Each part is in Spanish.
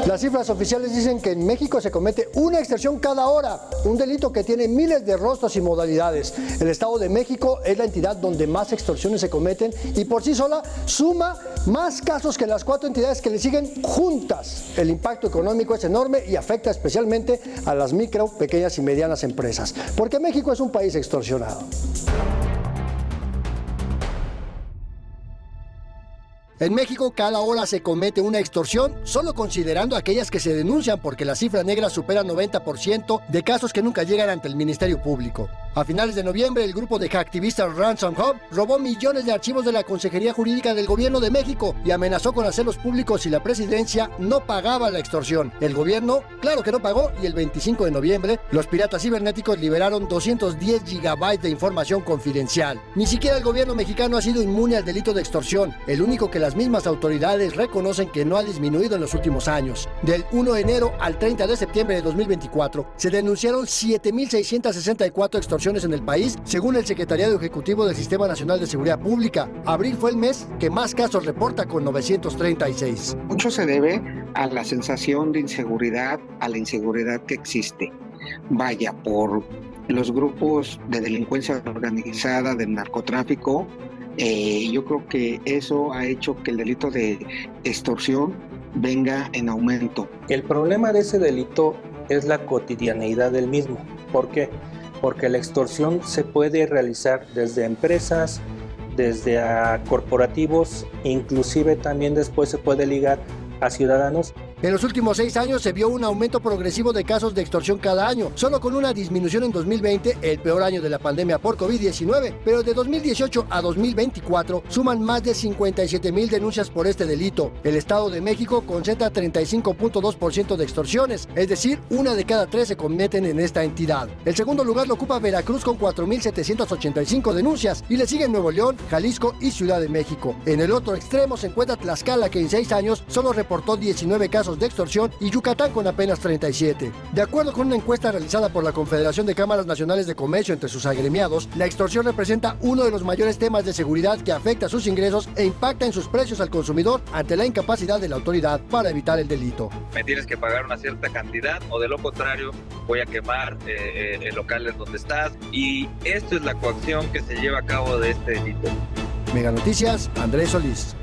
Las cifras oficiales dicen que en México se comete una extorsión cada hora, un delito que tiene miles de rostros y modalidades. El Estado de México es la entidad donde más extorsiones se cometen y por sí sola suma más casos que las 4 entidades que le siguen juntas. El impacto económico es enorme y afecta especialmente a las micro, pequeñas y medianas empresas, porque México es un país extorsionado. En México cada hora se comete una extorsión, solo considerando aquellas que se denuncian porque la cifra negra supera 90% de casos que nunca llegan ante el Ministerio Público. A finales de noviembre, el grupo de hacktivistas Ransom Hub robó millones de archivos de la Consejería Jurídica del Gobierno de México y amenazó con hacerlos públicos si la presidencia no pagaba la extorsión. El gobierno, claro que no pagó, y el 25 de noviembre, los piratas cibernéticos liberaron 210 gigabytes de información confidencial. Ni siquiera el gobierno mexicano ha sido inmune al delito de extorsión, el único que las mismas autoridades reconocen que no ha disminuido en los últimos años. Del 1 de enero al 30 de septiembre de 2024, se denunciaron 7,664 extorsiones en el país, según el Secretariado Ejecutivo del Sistema Nacional de Seguridad Pública. Abril fue el mes que más casos reporta, con 936. Mucho se debe a la sensación de inseguridad, a la inseguridad que existe. Vaya, por los grupos de delincuencia organizada, del narcotráfico. Yo creo que eso ha hecho que el delito de extorsión venga en aumento. El problema de ese delito es la cotidianeidad del mismo. ¿Por qué? Porque la extorsión se puede realizar desde empresas, desde a corporativos, inclusive también después se puede ligar a ciudadanos. En los últimos 6 años se vio un aumento progresivo de casos de extorsión cada año, solo con una disminución en 2020, el peor año de la pandemia por COVID-19, pero de 2018 a 2024 suman más de 57,000 denuncias por este delito. El Estado de México concentra 35,2% de extorsiones, es decir, 1 de cada 3 se cometen en esta entidad. El segundo lugar lo ocupa Veracruz con 4,785 denuncias y le siguen Nuevo León, Jalisco y Ciudad de México. En el otro extremo se encuentra Tlaxcala, que en 6 años solo reportó 19 casos de extorsión, y Yucatán con apenas 37. De acuerdo con una encuesta realizada por la Confederación de Cámaras Nacionales de Comercio entre sus agremiados, la extorsión representa uno de los mayores temas de seguridad que afecta sus ingresos e impacta en sus precios al consumidor ante la incapacidad de la autoridad para evitar el delito. Me tienes que pagar una cierta cantidad o de lo contrario voy a quemar locales donde estás, y esto es la coacción que se lleva a cabo de este delito. Mega Noticias, Andrés Solís.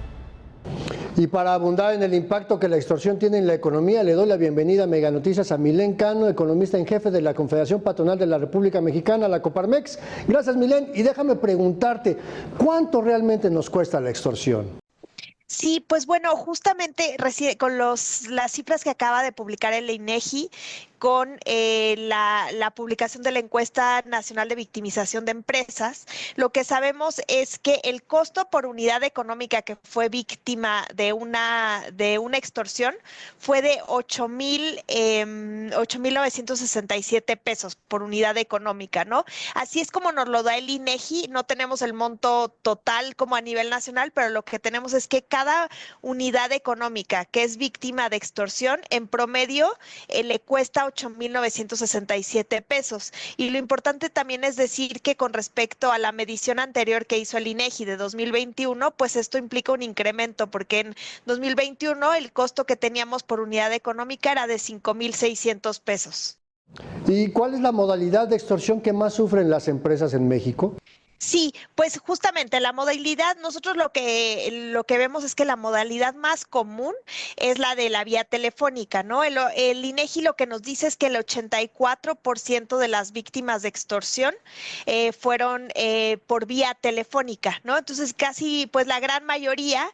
Y para abundar en el impacto que la extorsión tiene en la economía, le doy la bienvenida a Mega Noticias a Milén Cano, economista en jefe de la Confederación Patronal de la República Mexicana, la Coparmex. Gracias, Milén. Y déjame preguntarte, ¿cuánto realmente nos cuesta la extorsión? Sí, pues bueno, justamente con las cifras que acaba de publicar el INEGI, con la publicación de la Encuesta Nacional de Victimización de Empresas, lo que sabemos es que el costo por unidad económica que fue víctima de una extorsión fue de 8,967 pesos por unidad económica, ¿no? Así es como nos lo da el INEGI. No tenemos el monto total como a nivel nacional, pero lo que tenemos es que cada unidad económica que es víctima de extorsión, en promedio, le cuesta 8,967 pesos. Y lo importante también es decir que con respecto a la medición anterior que hizo el INEGI de 2021, pues esto implica un incremento, porque en 2021 el costo que teníamos por unidad económica era de 5,600 pesos. ¿Y cuál es la modalidad de extorsión que más sufren las empresas en México? Sí, pues justamente la modalidad, nosotros lo que vemos es que la modalidad más común es la de la vía telefónica, ¿no? El INEGI lo que nos dice es que el 84% de las víctimas de extorsión fueron por vía telefónica, ¿no? Entonces casi, pues la gran mayoría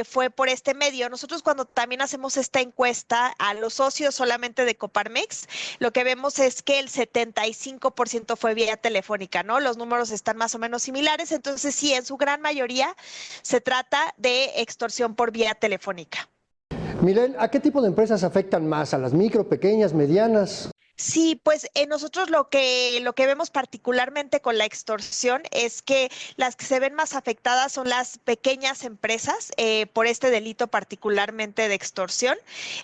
fue por este medio. Nosotros cuando también hacemos esta encuesta a los socios solamente de Coparmex, lo que vemos es que el 75% fue vía telefónica, ¿no? Los números están más o menos similares, entonces sí, en su gran mayoría se trata de extorsión por vía telefónica. Milén, ¿a qué tipo de empresas afectan más? ¿A las micro, pequeñas, medianas? Sí, pues nosotros lo que vemos particularmente con la extorsión es que las que se ven más afectadas son las pequeñas empresas por este delito particularmente de extorsión.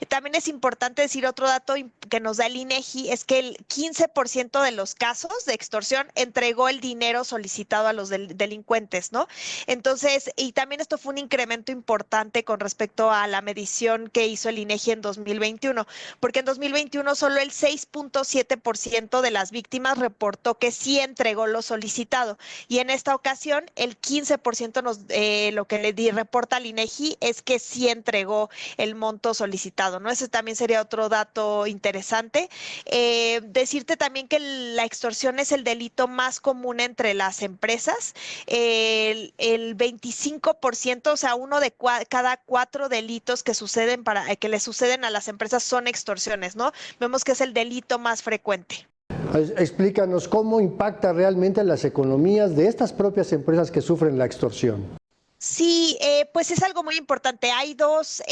También es importante decir otro dato que nos da el INEGI, es que el 15% de los casos de extorsión entregó el dinero solicitado a los delincuentes, ¿no? Entonces, y también esto fue un incremento importante con respecto a la medición que hizo el INEGI en 2021, porque en 2021 solo el 6.7% de las víctimas reportó que sí entregó lo solicitado, y en esta ocasión el 15% lo que le reporta al INEGI es que sí entregó el monto solicitado, ¿no? Ese también sería otro dato interesante. Decirte también que la extorsión es el delito más común entre las empresas. El 25%, o sea, uno de cada 4 delitos que que le suceden a las empresas son extorsiones, ¿no? Vemos que es el delito más frecuente. Explícanos cómo impacta realmente las economías de estas propias empresas que sufren la extorsión. Sí, pues es algo muy importante. Hay dos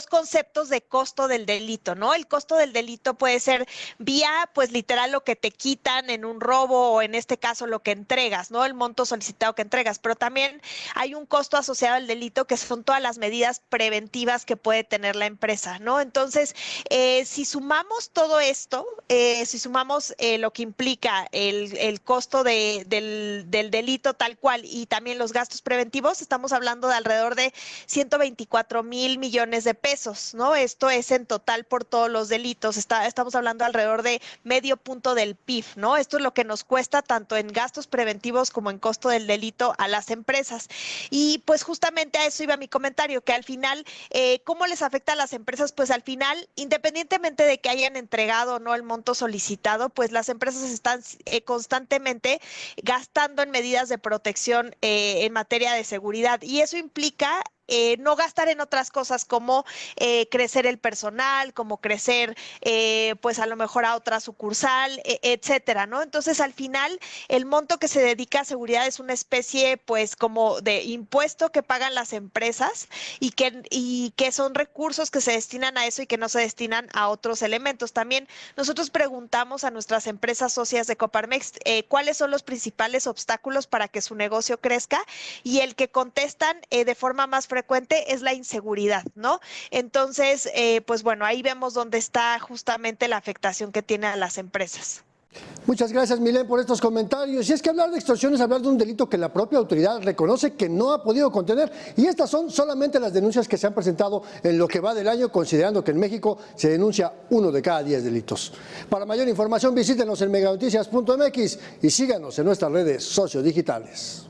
conceptos de costo del delito, ¿no? El costo del delito puede ser vía, pues literal, lo que te quitan en un robo o en este caso lo que entregas, ¿no? El monto solicitado que entregas, pero también hay un costo asociado al delito que son todas las medidas preventivas que puede tener la empresa, ¿no? Entonces, si sumamos todo esto, si sumamos lo que implica el costo del delito tal cual y también los gastos preventivos, estamos hablando de alrededor de 124,000 millones de pesos, ¿no? Esto es en total por todos los delitos. Estamos hablando alrededor de medio punto del PIB, ¿no? Esto es lo que nos cuesta tanto en gastos preventivos como en costo del delito a las empresas. Y pues justamente a eso iba mi comentario, que al final, ¿cómo les afecta a las empresas? Pues al final, independientemente de que hayan entregado o no el monto solicitado, pues las empresas están constantemente gastando en medidas de protección en materia de seguridad, y eso implica no gastar en otras cosas como crecer el personal, como crecer pues a lo mejor a otra sucursal, etcétera, ¿no? Entonces al final el monto que se dedica a seguridad es una especie pues como de impuesto que pagan las empresas y que son recursos que se destinan a eso y que no se destinan a otros elementos. También nosotros preguntamos a nuestras empresas socias de Coparmex cuáles son los principales obstáculos para que su negocio crezca, y el que contestan de forma más frecuente es la inseguridad, ¿no? Entonces, pues bueno, ahí vemos dónde está justamente la afectación que tiene a las empresas. Muchas gracias, Milén, por estos comentarios. Y es que hablar de extorsión es hablar de un delito que la propia autoridad reconoce que no ha podido contener. Y estas son solamente las denuncias que se han presentado en lo que va del año, considerando que en México se denuncia 1 de cada 10 delitos. Para mayor información, visítenos en meganoticias.mx y síganos en nuestras redes sociodigitales.